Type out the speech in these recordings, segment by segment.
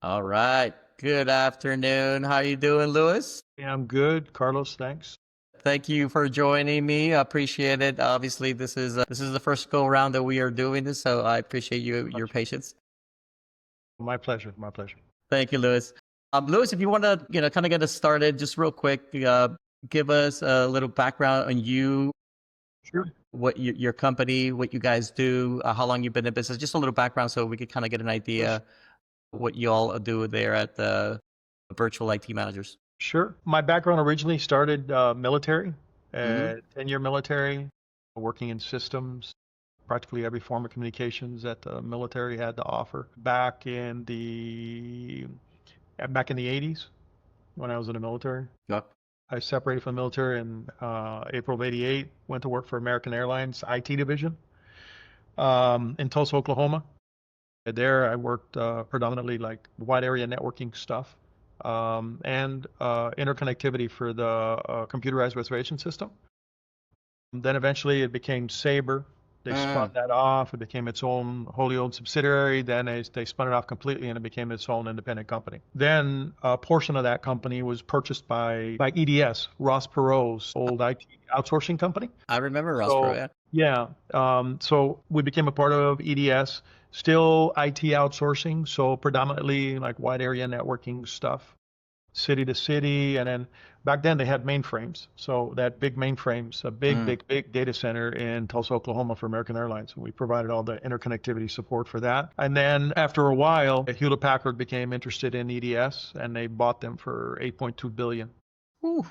All right. Good afternoon. How you doing, Luis? Yeah, I'm good. Carlos, thanks. Thank you for joining me. I appreciate it. Obviously, this is the first go around that we are doing this, so I appreciate your patience. My pleasure. My pleasure. Thank you, Luis. Luis, if you want to, kind of get us started, just real quick, give us a little background on you, Sure. what your company, what you guys do, how long you've been in business, just a little background so we could kind of get an idea what you all do there at the virtual IT managers. Sure. My background originally started military, Mm-hmm. 10-year military, working in systems, practically every form of communications that the military had to offer. Back in the 80s, when I was in the military, Yep. I separated from the military in April of 88, went to work for American Airlines IT division in Tulsa, Oklahoma. There, I worked predominantly like wide area networking stuff and interconnectivity for the computerized reservation system. Then eventually it became Sabre. They spun that off. It became its own wholly owned subsidiary. Then they spun it off completely and it became its own independent company. Then a portion of that company was purchased by EDS, Ross Perot's old IT outsourcing company. I remember Ross Pro, So yeah. yeah, so we became a part of EDS, still IT outsourcing, so predominantly like wide area networking stuff, city to city, and then back then they had mainframes, so that big mainframes, a big, Mm. big, big data center in Tulsa, Oklahoma for American Airlines. We provided all the interconnectivity support for that. And then after a while, Hewlett Packard became interested in EDS, and they bought them for 8.2 billion. Whew.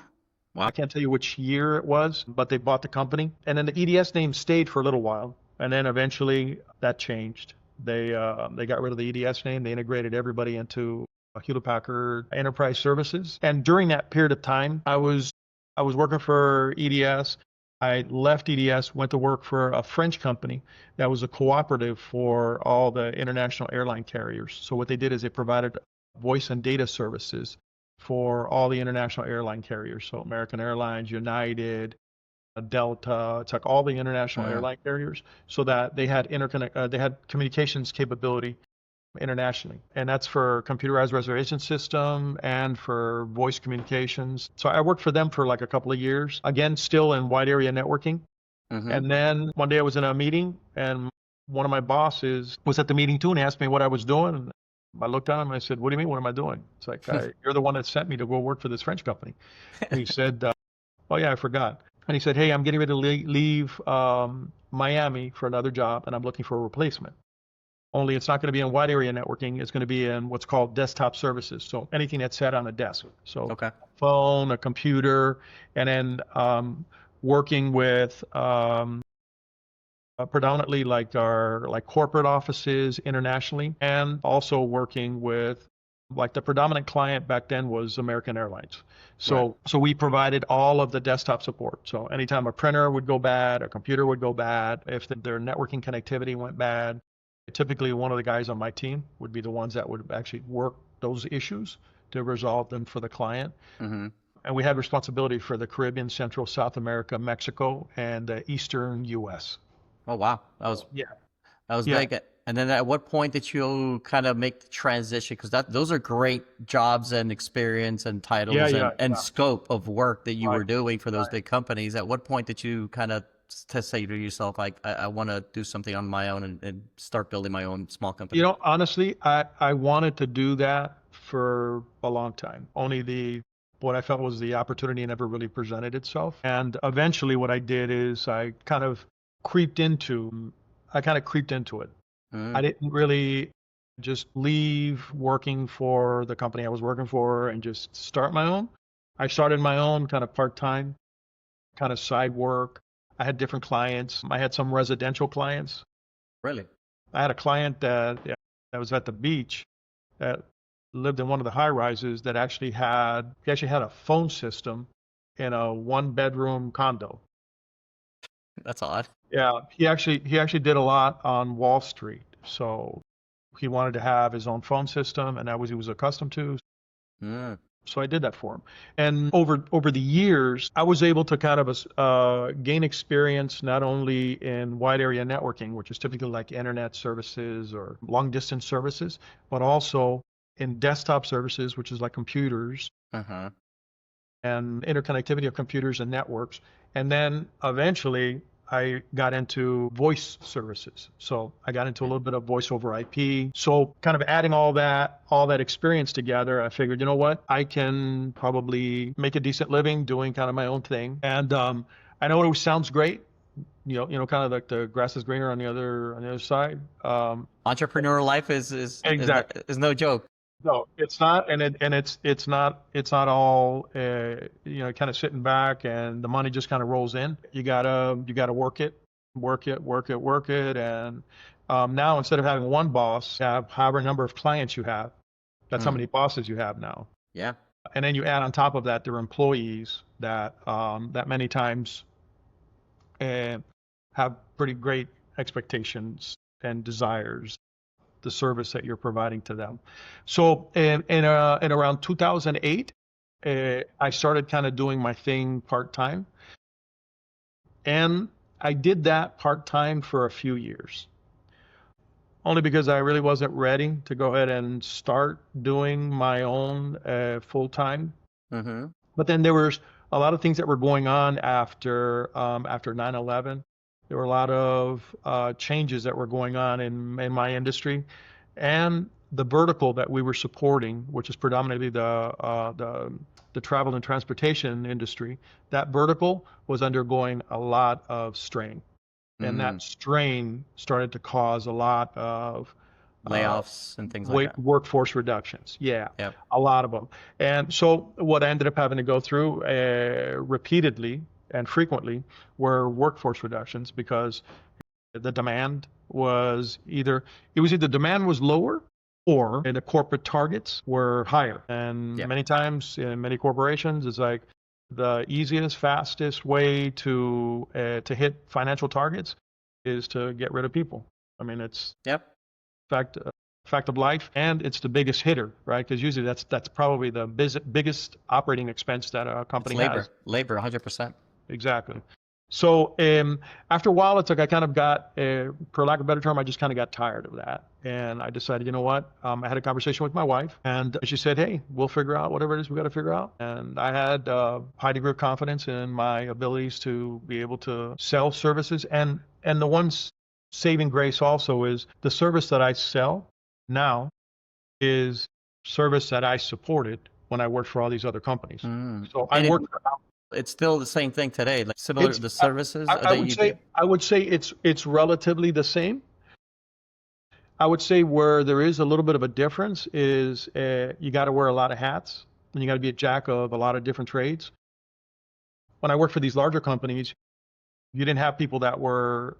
I Wow. can't tell you which year it was, but they bought the company. And then the EDS name stayed for a little while. And then eventually that changed. They got rid of the EDS name. They integrated everybody into Hewlett Packard Enterprise Services. And during that period of time, I was working for EDS. I left EDS, went to work for a French company that was a cooperative for all the international airline carriers. So what they did is they provided voice and data services for all the international airline carriers. So American Airlines, United, Delta, it's like all the international Mm. airline carriers, so that they had communications capability internationally. And that's for computerized reservation system and for voice communications. So I worked for them for like a couple of years, again, still in wide area networking. Mm-hmm. And then one day I was in a meeting and one of my bosses was at the meeting too and he asked me what I was doing. And I looked at him and I said, "What do you mean? What am I doing?" It's like, "You're the one that sent me to go work for this French company." And he said, "Oh yeah, I forgot." And he said, "Hey, I'm getting ready to leave Miami for another job and I'm looking for a replacement. Only it's not going to be in wide area networking. It's going to be in what's called desktop services. So anything that's set on a desk. So Okay. phone, a computer, and then working with predominantly like corporate offices internationally, and also working with like the predominant client back then was American Airlines. Right. So we provided all of the desktop support. So anytime a printer would go bad, a computer would go bad, if their networking connectivity went bad, typically one of the guys on my team would be the ones that would actually work those issues to resolve them for the client. Mm-hmm. And we had responsibility for the Caribbean, Central, South America, Mexico, and the Eastern U.S. Oh, wow. Yeah, That was yeah, big. And then at what point did you kind of make the transition? Because those are great jobs and experience and yeah, titles yeah, and yeah. scope of work that you Right, were doing for those right. big companies. At what point did you kind of to say to yourself, like, I want to do something on my own and start building my own small You company? know, honestly, I wanted to do that for a long time. Only what I felt was the opportunity never really presented itself. And eventually what I did is I kind of creeped into it. I Mm, didn't really just leave working for the company I was working for and just start my own. I started my own kind of part-time, kind of side work. I had different clients. I had some residential clients. really? I had a client that was at the beach that lived in one of the high rises that he actually had a phone system in a one bedroom condo. That's odd. Yeah, he actually did a lot on Wall Street. So he wanted to have his own phone system and that was he was accustomed to. Mm, So I did that for him. And over the years, I was able to kind of gain experience not only in wide area networking, which is typically like internet services or long distance services, but also in desktop services, which is like computers Uh-huh. and interconnectivity of computers and networks. And then eventually I got into voice services. So I got into a little bit of voice over IP. So kind of adding all that experience together, I figured, you know what, I can probably make a decent living doing kind of my own thing. And I know it sounds great. Kind of like the grass is greener on the other side. Entrepreneurial life is Exactly. is no joke. No, it's not, and it's not all kind of sitting back and the money just kind of rolls in. You gotta work it, and now instead of having one boss, you have however number of clients you have. That's how Mm. many bosses you have now, Yeah. and then you add on top of that their employees that many times have pretty great expectations and desires the service that you're providing to them. So in around 2008, I started kind of doing my thing part-time. And I did that part-time for a few years, only because I really wasn't ready to go ahead and start doing my own full-time. Mm-hmm. But then there was a lot of things that were going on after 9/11. There were a lot of changes that were going on in my industry, and the vertical that we were supporting, which is predominantly the travel and transportation industry. That vertical was undergoing a lot of strain, and that strain started to cause a lot of Layoffs and things like that. workforce reductions. Yeah, Yep. a lot of them. And so what I ended up having to go through repeatedly and frequently were workforce reductions, because the demand was either demand was lower, or the corporate targets were higher. And Yeah. many times in many corporations, it's like the easiest, fastest way to hit financial targets is to get rid of people. I mean, it's Yep. fact of life, and it's the biggest hitter, right? Because usually that's probably the biggest operating expense that a It's company labor. has. Labor, 100%. Exactly. So after a while, I kind of got, for lack of a better term, I just kind of got tired of that. And I decided, you know what? I had a conversation with my wife, and she said, hey, we'll figure out whatever it is we got to figure out. And I had a high degree of confidence in my abilities to be able to sell services. And the one saving grace also is the service that I sell now is service that I supported when I worked for all these other companies. So I And worked it's still the same thing today, like similar It's the services I that would you do. say it's relatively the same. I would say where there is a little bit of a difference is you got to wear a lot of hats, and you got to be a jack of a lot of different trades. When I worked for these larger companies, you didn't have people that were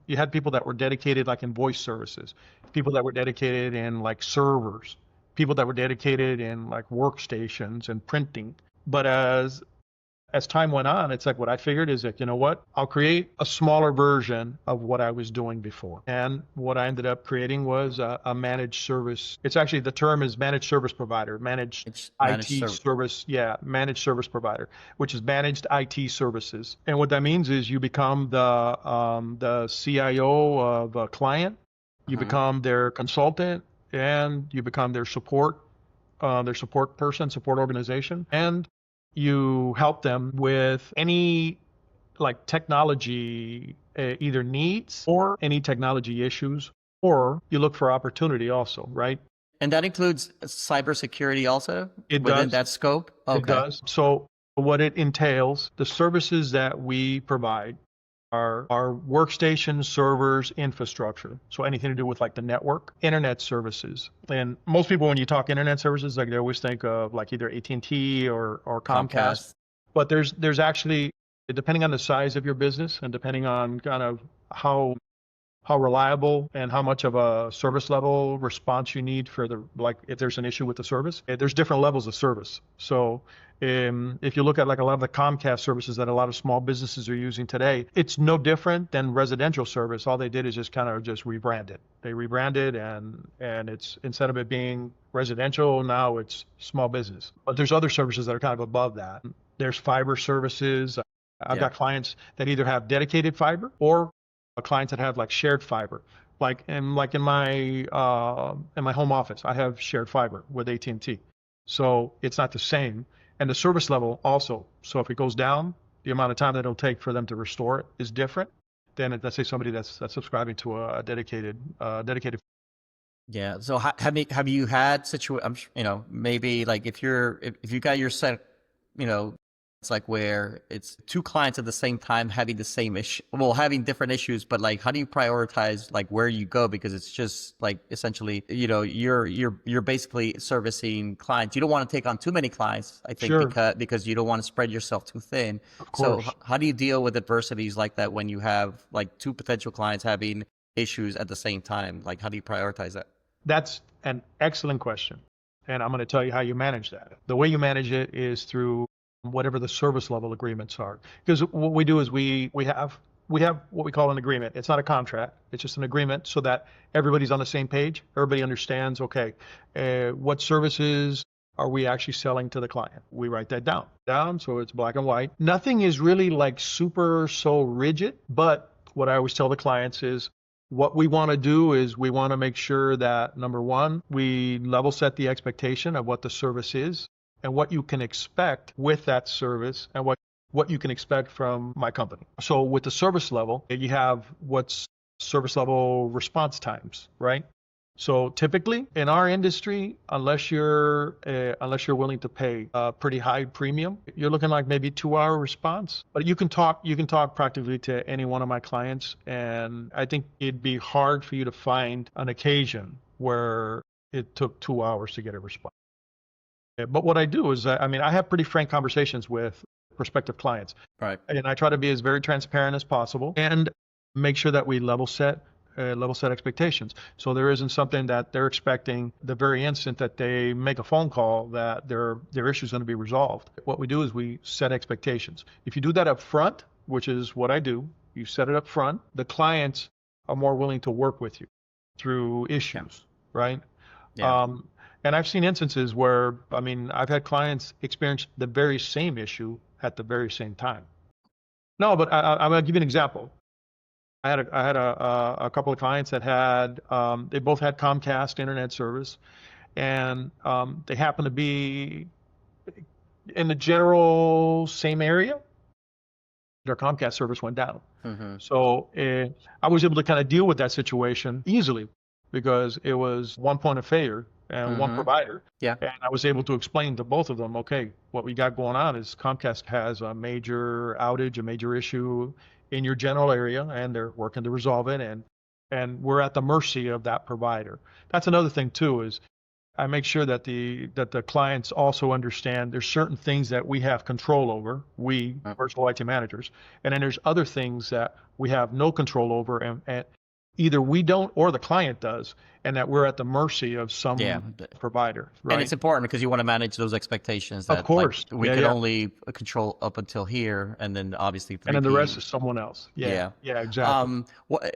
you had people that were dedicated like in voice services, people that were dedicated in like servers, people that were dedicated in like workstations and printing. But as time went on, it's like what I figured is that, you know what, I'll create a smaller version of what I was doing before. And what I ended up creating was a managed service. It's actually, the term is managed service provider, managed It's IT managed service. Yeah, managed service provider, which is managed IT services. And what that means is you become the CIO of a client, you become their consultant, and you become their support person, support organization, and you help them with any like technology either needs or any technology issues, or you look for opportunity also, right? And that includes cybersecurity also It within does. that scope? It Okay. does. So what it entails, the services that we provide are workstation, servers, infrastructure. So anything to do with like the network, internet services. And most people, when you talk internet services, like they always think of like either AT&T or Comcast. Comcast. But there's actually, depending on the size of your business and depending on kind of how reliable and how much of a service level response you need for the, like if there's an issue with the service, there's different levels of service. So if you look at like a lot of the Comcast services that a lot of small businesses are using today, it's no different than residential service. All they did is just kind of just rebrand it. They rebranded, and it's, instead of it being residential, now it's small business. But there's other services that are kind of above that. There's fiber services. I've got clients that either have dedicated fiber or clients that have like shared fiber. in my home office, I have shared fiber with AT&T. So it's not the same. And the service level also. So if it goes down, the amount of time that it'll take for them to restore it is different than, let's say, somebody that's subscribing to a dedicated. Yeah. So have you had I'm maybe like if you got your set, it's like where it's two clients at the same time having the same issue, well, having different issues, but like how do you prioritize like where you go? Because it's just like essentially, you're basically servicing clients. You don't want to take on too many clients, I think, Sure. because you don't want to spread yourself too thin. Of So course. how do you deal with adversities like that when you have like two potential clients having issues at the same time? Like how do you prioritize that? That's an excellent question. And I'm going to tell you how you manage that. The way you manage it is through whatever the service level agreements are. Because what we do is we have what we call an agreement. It's not a contract. It's just an agreement so that everybody's on the same page. Everybody understands, okay, what services are we actually selling to the client? We write that down so it's black and white. Nothing is really like super so rigid, but what I always tell the clients is what we want to do is we want to make sure that, number one, we level set the expectation of what the service is and what you can expect with that service and what you can expect from my company. So with the service level, you have what's service level response times, right? So typically in our industry, unless you're willing to pay a pretty high premium, you're looking like maybe 2-hour response. But you can talk practically to any one of my clients, and I think it'd be hard for you to find an occasion where it took 2 hours to get a response. But what I do is, I have pretty frank conversations with prospective clients, Right. and I try to be as very transparent as possible and make sure that we level set expectations. So there isn't something that they're expecting the very instant that they make a phone call that their issue is going to be resolved. What we do is we set expectations. If you do that up front, which is what I do, you set it up front, the clients are more willing to work with you through issues, right? Yeah. And I've seen instances where, I've had clients experience the very same issue at the very same time. No, but I'm going to give you an example. I had a couple of clients that had they both had Comcast internet service, and they happened to be in the general same area. Their Comcast service went down. Mm-hmm. So I was able to kind of deal with that situation easily because it was one point of failure and one provider. Yeah. And I was able to explain to both of them, okay, what we got going on is Comcast has a major outage, a major issue in your general area, and they're working to resolve it. And we're at the mercy of that provider. That's another thing too, is I make sure that the clients also understand there's certain things that we have control over, we virtual IT managers, and then there's other things that we have no control over, and either we don't or the client does, and that we're at the mercy of some provider. Right? And it's important because you want to manage those expectations that of course we can only control up until here, and then obviously 3P. And then the rest is someone else. Yeah, exactly.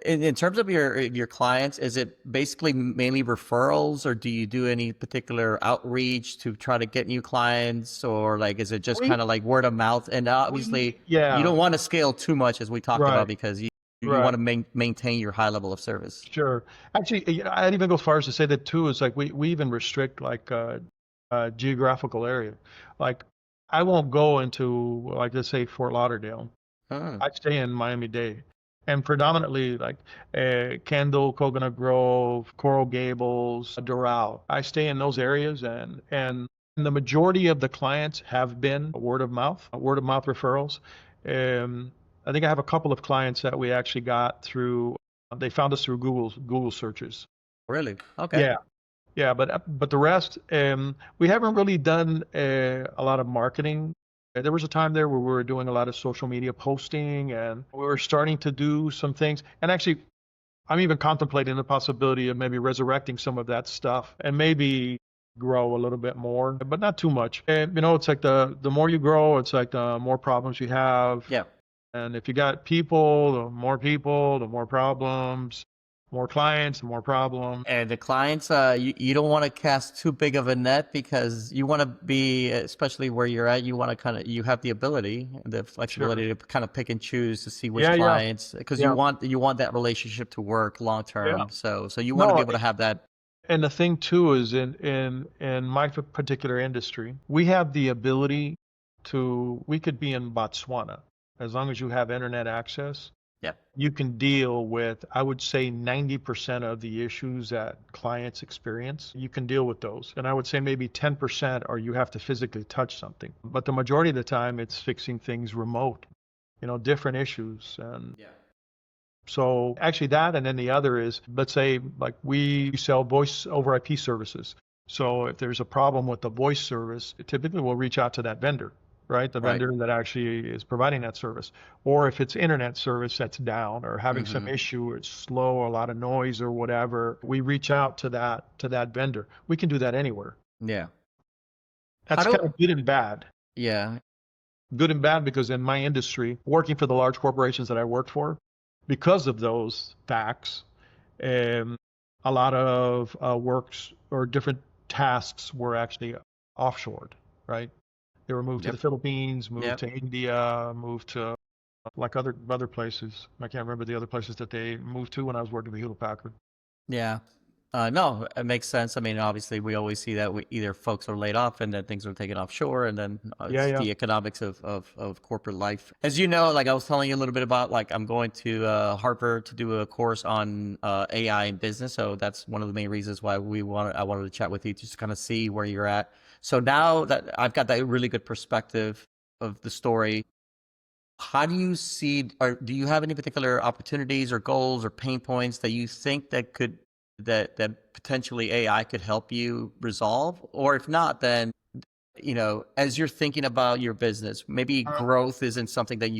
In terms of your clients, is it basically mainly referrals, or do you do any particular outreach to try to get new clients, or like is it just kind of like word of mouth? And obviously, you don't want to scale too much, as we talked about, because you want to maintain your high level of service. Sure. Actually, I'd even go as far as to say that too. Is like we even restrict like geographical area. Like I won't go into, like, let's say Fort Lauderdale. I stay in Miami-Dade, and predominantly like Kendall, Coconut Grove, Coral Gables, Doral. I stay in those areas, and the majority of the clients have been word of mouth referrals. I think I have a couple of clients that we actually got through. They found us through Google searches. Really? Okay. Yeah. But the rest, we haven't really done a lot of marketing. There was a time there where we were doing a lot of social media posting, and we were starting to do some things. And actually, I'm even contemplating the possibility of maybe resurrecting some of that stuff and maybe grow a little bit more, but not too much. And it's like the more you grow, it's like the more problems you have. Yeah. And if you got people, the more problems. More clients, more problems. And the clients, you don't want to cast too big of a net because you want to be, especially where you're at, you want to you have the ability, the Sure. flexibility to kind of pick and choose to see which Yeah, yeah, clients, because yeah, you want that relationship to work long yeah. term. So you want to be No, able to have that. and the thing too is in my particular industry, we have the ability we could be in Botswana as long as you have internet access. Yeah. You can deal with, I would say, 90% of the issues that clients experience. You can deal with those. And I would say maybe 10% are you have to physically touch something. But the majority of the time, it's fixing things remote, different issues. And Yeah. so actually that, and then the other is, let's say, like we sell voice over IP services. So if there's a problem with the voice service, typically we'll reach out to that vendor, right? The Right. vendor that actually is providing that service. Or if it's internet service that's down or having some Mm-hmm. issue, or it's slow or a lot of noise or whatever, we reach out to that vendor. We can do that anywhere. Yeah. How That's do? kind of good and bad. Yeah. Good and bad because in my industry, working for the large corporations that I worked for, because of those facts, a lot of works or different tasks were actually offshored, right? They were moved to the Yep. Philippines, moved Yep. to India, moved to like other places. I can't remember the other places that they moved to when I was working for Hewlett Packard. Yeah. No, it makes sense. I mean, obviously, we always see that either folks are laid off and then things are taken offshore, and then Yeah, it's yeah. the economics of corporate life. As you know, like I was telling you a little bit about, like I'm going to Harvard to do a course on AI in business. So that's one of the main reasons why I wanted to chat with you, just to kind of see where you're at. So now that I've got that really good perspective of the story, how do you see, or do you have any particular opportunities or goals or pain points that you think that potentially AI could help you resolve? Or if not, then, as you're thinking about your business, maybe growth isn't something that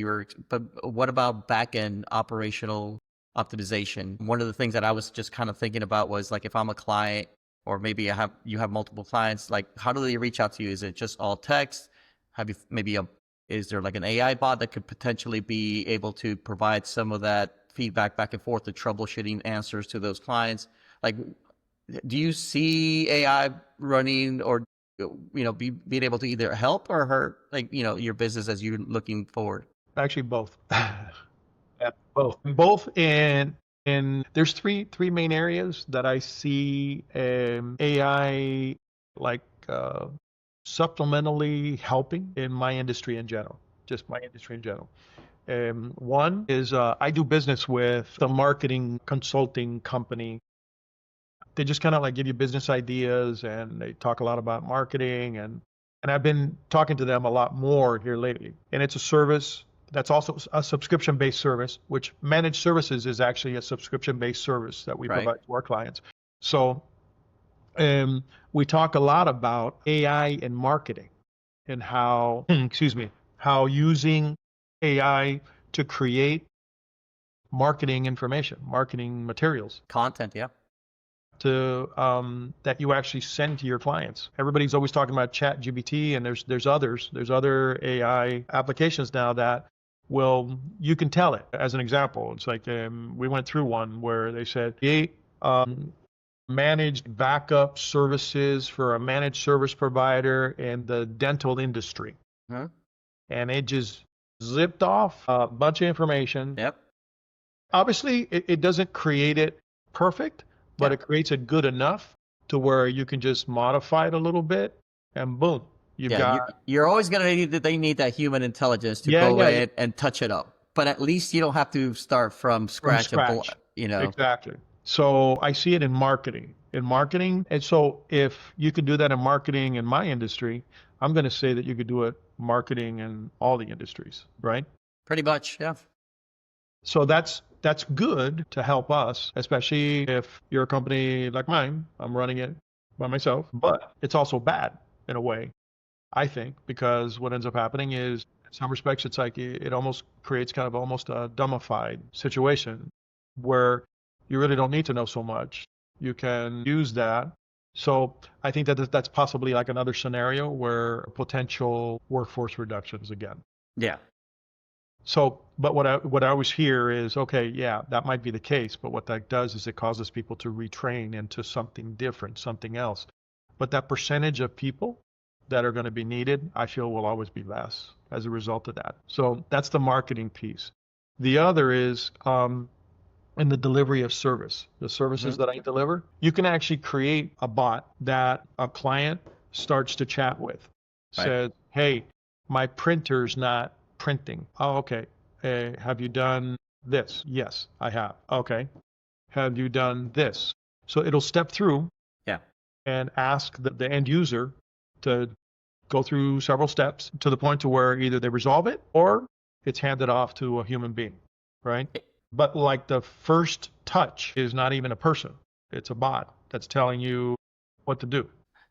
but what about back end operational optimization? One of the things that I was just kind of thinking about was, like, if I'm a client, or maybe you have multiple clients, like how do they reach out to you? Is it just all text? Have you maybe is there like an AI bot that could potentially be able to provide some of that feedback back and forth, the troubleshooting answers to those clients? Like, do you see AI running, or being able to either help or hurt, like, your business as you're looking forward? Actually, both. Yeah, both. Both in there's three main areas that I see AI like supplementally helping in my industry in general, just my industry in general. One is I do business with a marketing consulting company. They just kind of like give you business ideas and they talk a lot about marketing and I've been talking to them a lot more here lately. And it's a service that's also a subscription-based service, which managed services is actually a subscription-based service that we Right. provide to our clients. So we talk a lot about AI in marketing and how, excuse me, how using AI to create marketing information, marketing materials Content. Yeah. to that you actually send to your clients. Everybody's always talking about ChatGPT, and there's other AI applications now that you can tell it. As an example, it's like we went through one where they said create managed backup services for a managed service provider in the dental industry, Huh? and it just zipped off a bunch of information. Yep. Obviously, it doesn't create it perfect, but Yeah. it creates it good enough to where you can just modify it a little bit, and boom, you've Yeah. got You're always going to need that human intelligence to yeah, go yeah, yeah, in and touch it up. But at least you don't have to start from from scratch scratch. you know. Exactly. So I see it in marketing. And so if you could do that in marketing in my industry, I'm going to say that you could do it marketing in all the industries, right? Pretty much. Yeah. So that's good to help us, especially if you're a company like mine. I'm running it by myself, but it's also bad in a way, I think, because what ends up happening is, in some respects, it's like it almost creates kind of almost a dumbified situation where you really don't need to know so much. You can use that. So I think that that's possibly like another scenario where potential workforce reductions again. Yeah. So, but what I always hear is, okay, yeah, that might be the case, but what that does is it causes people to retrain into something different, something else. But that percentage of people that are going to be needed, I feel will always be less as a result of that. So that's the marketing piece. The other is in the delivery of service, the services Hmm. that I deliver, you can actually create a bot that a client starts to chat with. Right. Says, hey, my printer's not printing. Oh, okay. Have you done this? Yes, I have. Okay. Have you done this? So it'll step through Yeah. and ask the end user to go through several steps to the point to where either they resolve it or it's handed off to a human being, right? But like the first touch is not even a person. It's a bot that's telling you what to do,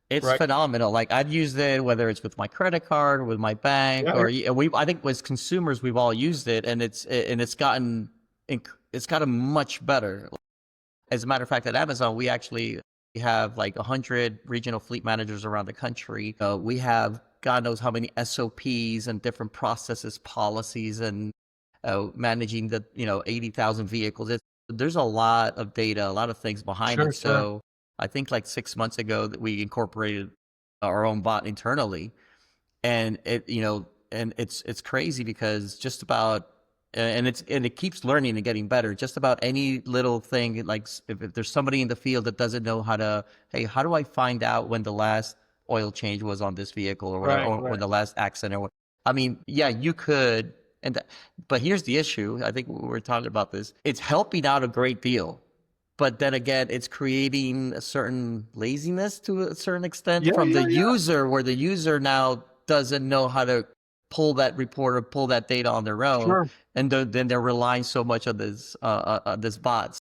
It's right? phenomenal. Like I've used it, whether it's with my credit card, with my bank, Yeah, or yeah. I think as consumers, we've all used it, and it's gotten much better. As a matter of fact, at Amazon, we actually have like 100 regional fleet managers around the country. We have God knows how many SOPs and different processes, policies, and managing the 80,000 vehicles. There's a lot of data, a lot of things behind Sure, it. sure. So I think like 6 months ago that we incorporated our own bot internally, and it's crazy because just about and it keeps learning and getting better. Just about any little thing, like if there's somebody in the field that doesn't know hey, how do I find out when the last oil change was on this vehicle or whatever, Right, or when right. the last accident or what? I mean, yeah, you could, but here's the issue. I think we're talking about this. It's helping out a great deal, but then again, it's creating a certain laziness to a certain extent Yeah, from the yeah, yeah. user, where the user now doesn't know how to pull that report or pull that data on their own, Sure. and then they're relying so much on this bots.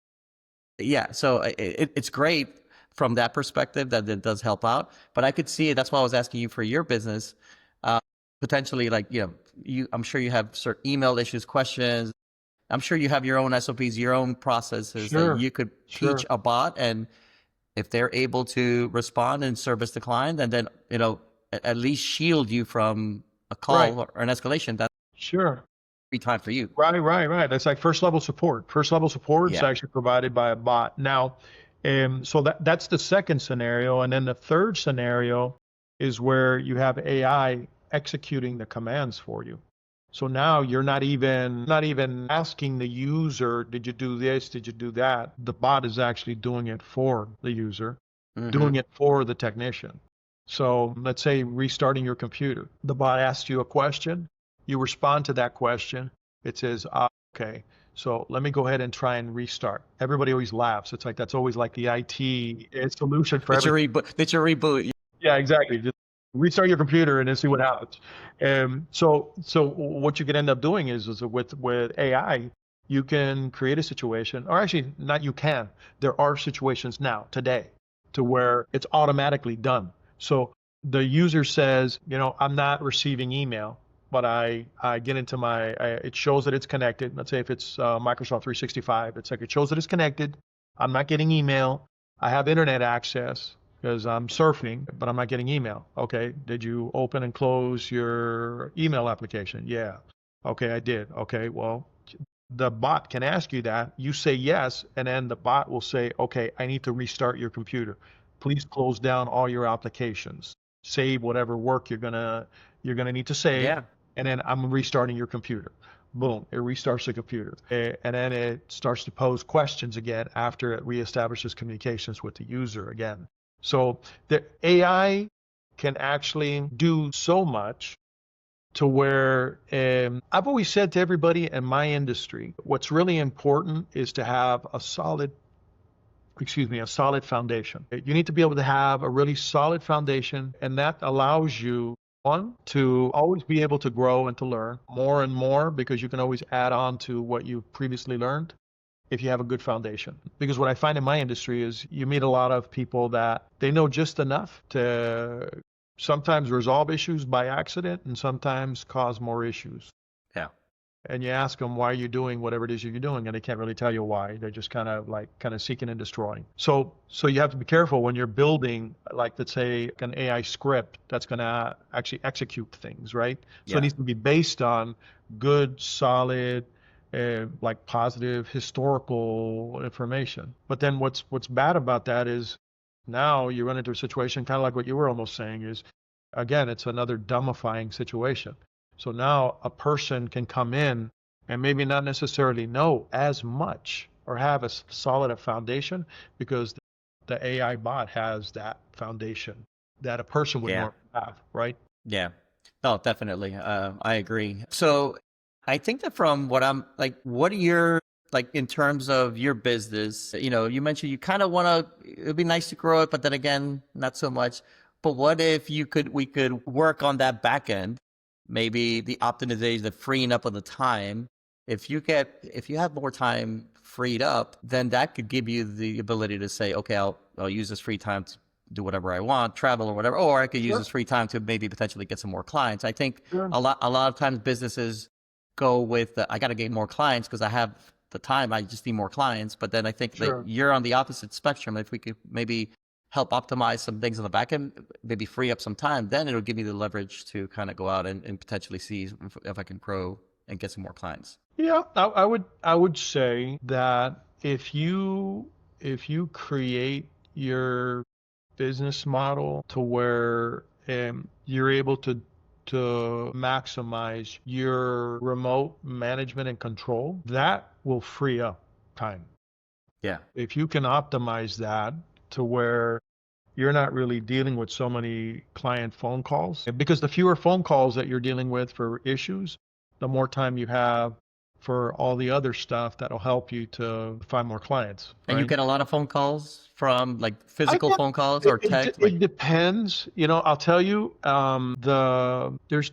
Yeah, so it's great from that perspective that it does help out, but I could see it. That's why I was asking you for your business, uh, potentially like I'm sure you have certain email issues, questions. I'm sure you have your own SOPs, your own processes that Sure. you could teach Sure. a bot, and if they're able to respond and service the client, and then at least shield you from a Right. call or an escalation, that's Sure. free time for you. Right, right, right. That's like first level support. First level support is Yeah. actually provided by a bot. Now, so that's the second scenario. And then the third scenario is where you have AI executing the commands for you. So now you're not even asking the user, did you do this? Did you do that? The bot is actually doing it for the user, doing Hmm. it for the technician. So let's say restarting your computer. The bot asks you a question. You respond to that question. It says, okay, so let me go ahead and try and restart. Everybody always laughs. It's like that's always like the IT solution for It's your everything. reboot. It's your reboot. Yeah, exactly. Just restart your computer and then see what happens. So what you can end up doing is with AI, you can create a situation, or actually not you can. There are situations now today to where it's automatically done. So the user says, I'm not receiving email, but I get into it shows that it's connected. Let's say if it's Microsoft 365, it's like it shows that it's connected. I'm not getting email. I have internet access because I'm surfing, but I'm not getting email. Okay. Did you open and close your email application? Yeah. Okay, I did. Okay, well, the bot can ask you that. You say yes, and then the bot will say, okay, I need to restart your computer. Please close down all your applications. Save whatever work you're gonna need to save, Yeah. and then I'm restarting your computer. Boom, it restarts the computer. And then it starts to pose questions again after it reestablishes communications with the user again. So the AI can actually do so much to where I've always said to everybody in my industry, what's really important is to have a solid foundation. You need to be able to have a really solid foundation, and that allows you, one, to always be able to grow and to learn more and more because you can always add on to what you've previously learned if you have a good foundation. Because what I find in my industry is you meet a lot of people that they know just enough to sometimes resolve issues by accident and sometimes cause more issues. Yeah. and you ask them, why are you doing whatever it is you're doing? And they can't really tell you why. They're just kind of seeking and destroying. So you have to be careful when you're building, like, let's say, an AI script that's going to actually execute things, right? So it Yeah. needs to be based on good, solid, like positive historical information. But then what's bad about that is now you run into a situation kind of like what you were almost saying is, again, it's another dumbifying situation. So now a person can come in and maybe not necessarily know as much or have as solid a foundation because the AI bot has that foundation that a person would Yeah. normally have, right? Yeah. Oh, definitely. I agree. So I think that from what I'm like, what are your, like, in terms of your business, you mentioned you kind of want to, it'd be nice to grow it, but then again, not so much. But what if we could work on that back end, maybe the optimization, the freeing up of the time. If you have more time freed up, then that could give you the ability to say, okay, I'll use this free time to do whatever I want, travel or whatever, or I could use Sure, this free time to maybe potentially get some more clients. I think sure, a lot of times businesses go with I got to get more clients because I have the time. I just need more clients. But then I think that sure. you're on the opposite spectrum. If we could maybe help optimize some things on the back end, maybe free up some time, then it'll give me the leverage to kind of go out and potentially see if I can grow and get some more clients. Yeah, I would say that if you create your business model to where you're able to maximize your remote management and control, that will free up time. Yeah. If you can optimize that to where you're not really dealing with so many client phone calls, because the fewer phone calls that you're dealing with for issues, the more time you have for all the other stuff that'll help you to find more clients, And you right? get a lot of phone calls from like I physical get phone calls it, or it, text, like, it depends. I'll tell you, there's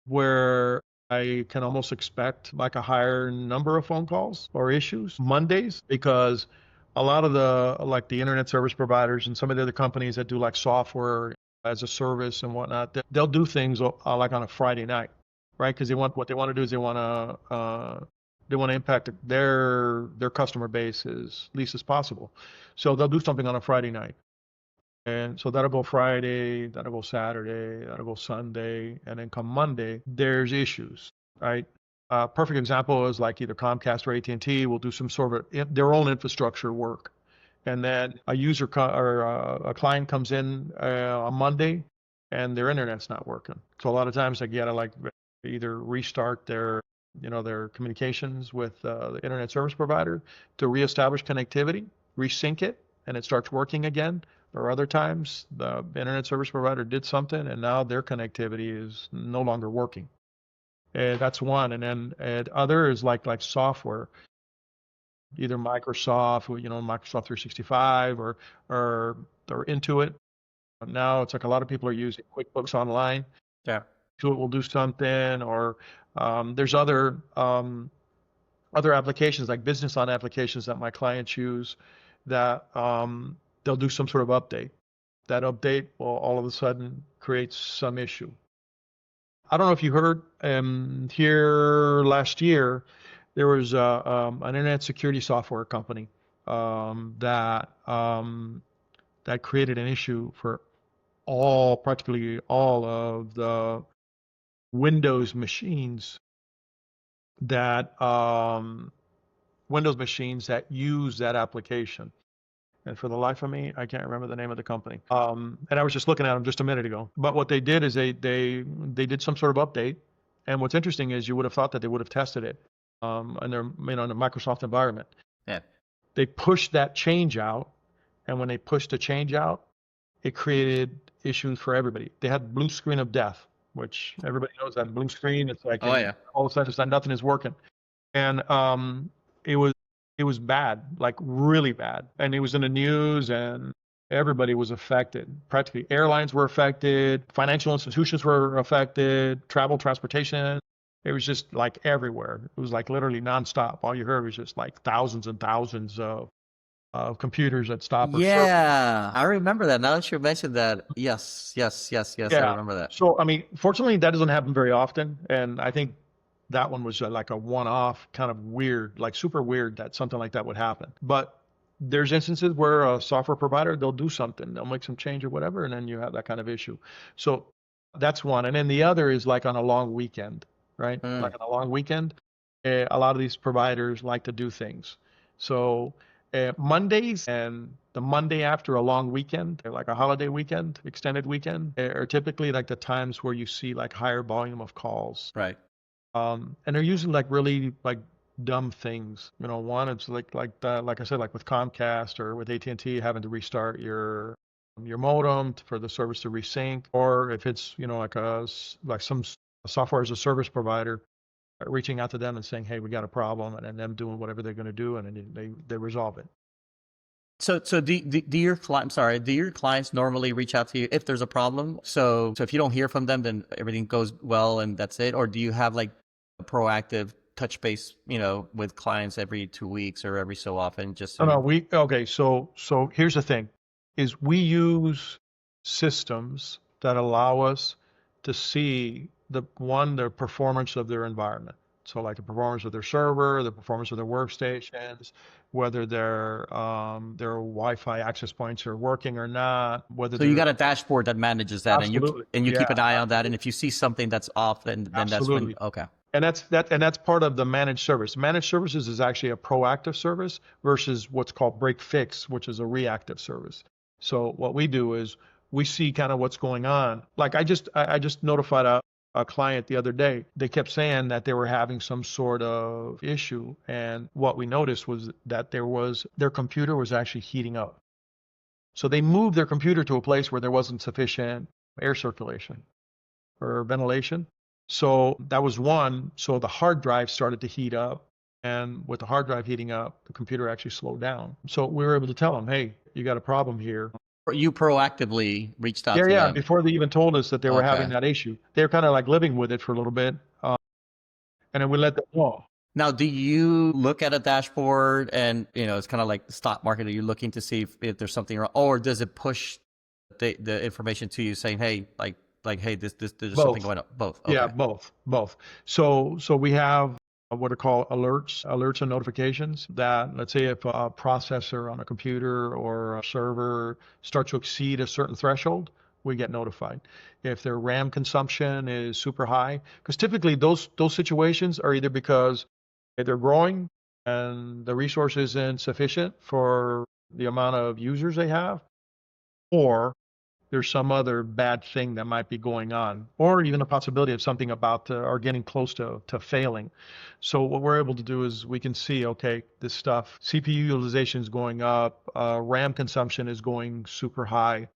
where I can almost expect like a higher number of phone calls or issues Mondays because a lot of the internet service providers and some of the other companies that do like software as a service and whatnot, they'll do things like on a Friday night, right? Because what they want to do is they want to impact their customer base as least as possible. So they'll do something on a Friday night. And so that'll go Friday, that'll go Saturday, that'll go Sunday, and then come Monday, there's issues, right? Perfect example is like either Comcast or AT&T will do some sort of their own infrastructure work, and then a client comes in on Monday, and their internet's not working. So a lot of times they gotta like either restart their communications with the internet service provider to reestablish connectivity, resync it, and it starts working again. Or other times the internet service provider did something and now their connectivity is no longer working. And that's one. And then other is like software, either Microsoft 365 or Intuit. Now it's like a lot of people are using QuickBooks Online. yeah. Intuit will do something, or there's other applications like business on applications that my clients use that they'll do some sort of update. That update will all of a sudden create some issue. I don't know if you heard here last year, there was an internet security software company that created an issue for practically all of the Windows machines that use that application. And for the life of me, I can't remember the name of the company. And I was just looking at them just a minute ago. But what they did is they did some sort of update. And what's interesting is you would have thought that they would have tested it in in a Microsoft environment. Yeah. They pushed that change out, and when they pushed the change out, it created issues for everybody. They had blue screen of death, which everybody knows that blue screen. It's like Oh yeah. all of a sudden it's like nothing is working. And it was it was bad, like really bad. And it was in the news and everybody was affected. Practically airlines were affected, financial institutions were affected, transportation. It was just like everywhere. It was like literally nonstop. All you heard was just like thousands and thousands of computers that stop or serve. Yeah, I remember that. Now that you mentioned that, yes, yes, yes, yes, I Yeah. remember that. So, I mean, fortunately, that doesn't happen very often. And I think that one was like a one-off, kind of weird, like super weird that something like that would happen. But there's instances where a software provider, they'll do something, they'll make some change or whatever, and then you have that kind of issue. So that's one. And then the other is like on a long weekend, right? Like on a long weekend, a lot of these providers like to do things. So Mondays and the Monday after a long weekend, like a holiday weekend, extended weekend, are typically like the times where you see like higher volume of calls. Right. And they're usually like really like dumb things. One, it's like I said, like with Comcast or with AT&T, having to restart your modem for the service to resync, or if it's like some software as a service provider reaching out to them and saying, hey, we got a problem, and then them doing whatever they're going to do, and then they resolve it. So do your clients normally reach out to you if there's a problem? So if you don't hear from them, then everything goes well and that's it? Or do you have like a proactive touch base, with clients every 2 weeks or every so often, just so? Okay. So here's the thing, is we use systems that allow us to see the performance of their environment. So like the performance of their server, the performance of their workstations, whether their Wi-Fi access points are working or not, whether So you got a dashboard that manages that, Absolutely. and you Yeah, keep an eye on that, absolutely. and if you see something that's off, then that's when, Absolutely. okay. And that's part of the managed service. Managed services is actually a proactive service versus what's called break fix, which is a reactive service. So what we do is we see kind of what's going on. Like I just notified a client the other day. They kept saying that they were having some sort of issue, and what we noticed was that their computer was actually heating up. So they moved their computer to a place where there wasn't sufficient air circulation or ventilation. So that was one. So the hard drive started to heat up. And with the hard drive heating up, the computer actually slowed down. So we were able to tell them, hey, you got a problem here. You proactively reached out to Yeah, them. before they even told us that they were having Okay. that issue. They were kind of like living with it for a little bit. And then we let them know. Now, do you look at a dashboard and, it's kind of like the stock market? Are you looking to see if there's something wrong, or does it push the information to you saying, hey, hey, there's something going on? Both. Okay. Yeah, both. So we have what are called alerts and notifications that, let's say if a processor on a computer or a server starts to exceed a certain threshold, we get notified. If their RAM consumption is super high, because typically those situations are either because they're growing and the resource isn't sufficient for the amount of users they have, or there's some other bad thing that might be going on, or even a possibility of something about or getting close to failing. So what we're able to do is we can see, okay, this stuff, CPU utilization is going up, RAM consumption is going super high.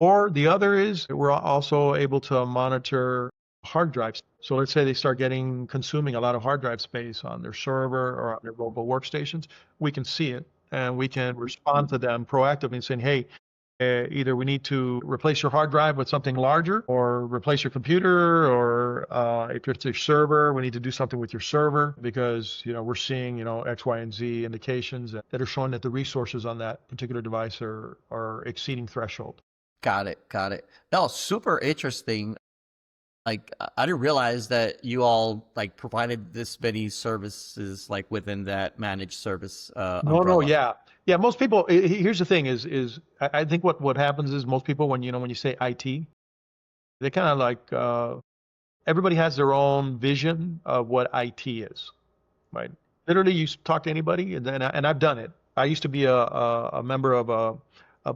Or the other is we're also able to monitor hard drives. So let's say they start consuming a lot of hard drive space on their server or on their mobile workstations. We can see it and we can respond to them proactively and saying, hey, either we need to replace your hard drive with something larger, or replace your computer, or if it's a server, we need to do something with your server because we're seeing X, Y, and Z indications that are showing that the resources on that particular device are exceeding threshold. Got it. That was super interesting. Like, I didn't realize that you all provided this many services within that managed service umbrella. Yeah. Most people. Here's the thing: is I think what happens is most people when you say IT, they kind of like everybody has their own vision of what IT is, right? Literally, you talk to anybody, and I've done it. I used to be a member of a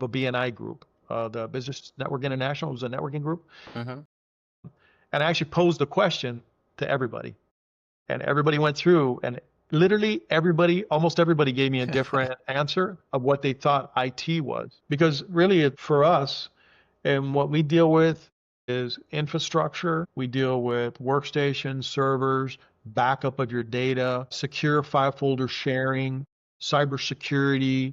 BNI group. The Business Network International was a networking group. Mm-hmm. And I actually posed the question to everybody. And everybody went through, and literally almost everybody gave me a different answer of what they thought IT was. Because really for us, and what we deal with is infrastructure. We deal with workstations, servers, backup of your data, secure file folder sharing, cybersecurity,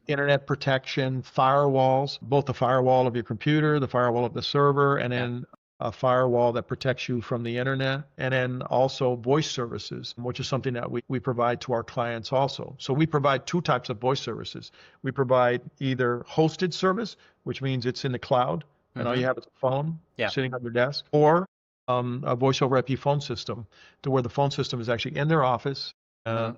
internet protection, firewalls, both the firewall of your computer, the firewall of the server, and then a firewall that protects you from the internet, and then also voice services, which is something that we provide to our clients also. So we provide two types of voice services. We provide either hosted service, which means it's in the cloud, and all you have is a phone sitting on your desk, or a voice over IP phone system to where the phone system is actually in their office. Mhm.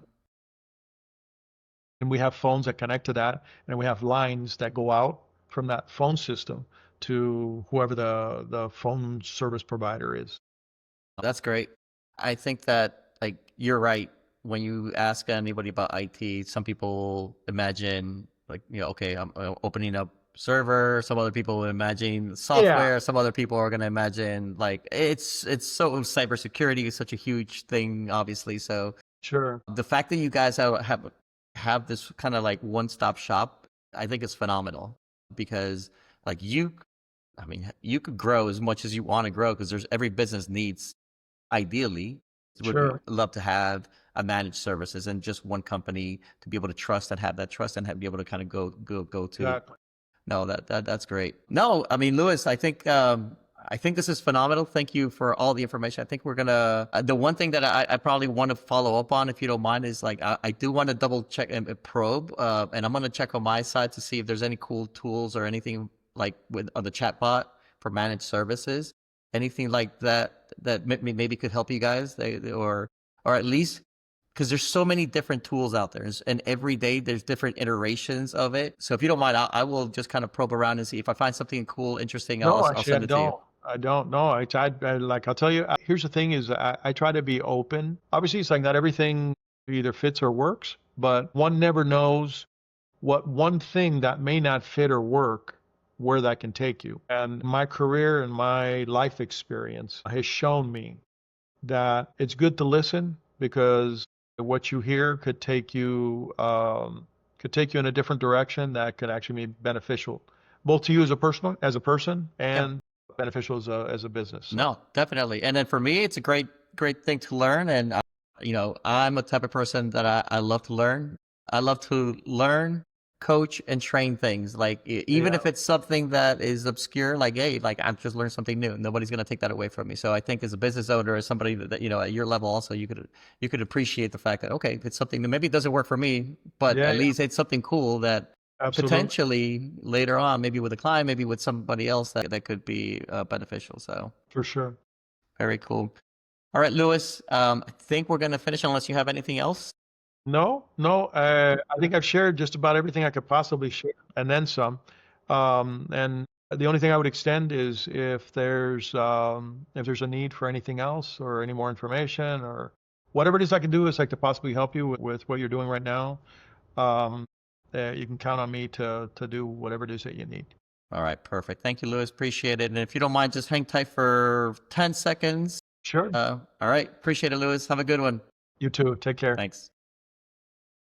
And we have phones that connect to that, and we have lines that go out from that phone system to whoever the phone service provider is. That's great. I think that like you're right. When you ask anybody about IT, some people imagine like, okay, I'm opening up server. Some other people imagine Yeah, software. Some other people are going to imagine like it's so cybersecurity is such a huge thing, obviously. So sure. the fact that you guys have this kind of like one-stop shop, I think is phenomenal because like I mean, you could grow as much as you want to grow because there's every business needs ideally would Sure. love to have a managed services and just one company to be able to trust and have that trust and be able to kind of go to. Exactly. No, that's great. No, I mean, Louis, I think this is phenomenal. Thank you for all the information. I think we're gonna the one thing that I probably want to follow up on, if you don't mind, is like I do want to double check and probe, and I'm gonna check on my side to see if there's any cool tools or anything like with on the chatbot for managed services, anything like that that maybe could help you guys, or at least because there's so many different tools out there, and every day there's different iterations of it. So if you don't mind, I will just kind of probe around and see if I find something cool, interesting. No, I'll actually, I send it to you. don't. I don't know. Like, I'll tell you, here's the thing is I try to be open. Obviously, it's like not everything either fits or works, but one never knows what one thing that may not fit or work, where that can take you. And my career and my life experience has shown me that it's good to listen because what you hear could take you in a different direction that could actually be beneficial, both to you as a person, Yeah. and beneficial as a business. So, No, definitely. And then for me, it's a great thing to learn. And, I'm a type of person that I love to learn. I love to learn, coach, and train things. Like, even yeah, if it's something that is obscure, like, hey, like, I've just learned something new. Nobody's going to take that away from me. So I think as a business owner, as somebody that, at your level also, you could appreciate the fact that, okay, if it's something that maybe it doesn't work for me, but yeah, at yeah, least it's something cool that absolutely, potentially later on, maybe with a client, maybe with somebody else that could be beneficial. So for sure. very cool. All right, Louis, I think we're going to finish unless you have anything else. No, no, I think I've shared just about everything I could possibly share, and then some. And the only thing I would extend is if there's a need for anything else or any more information or whatever it is I can do is like to possibly help you with what you're doing right now. Um, you can count on me to do whatever it is that you need. All right, perfect. Thank you, Louis. Appreciate it. And if you don't mind, just hang tight for 10 seconds. Sure. All right. Appreciate it, Louis. Have a good one. You too. Take care. Thanks.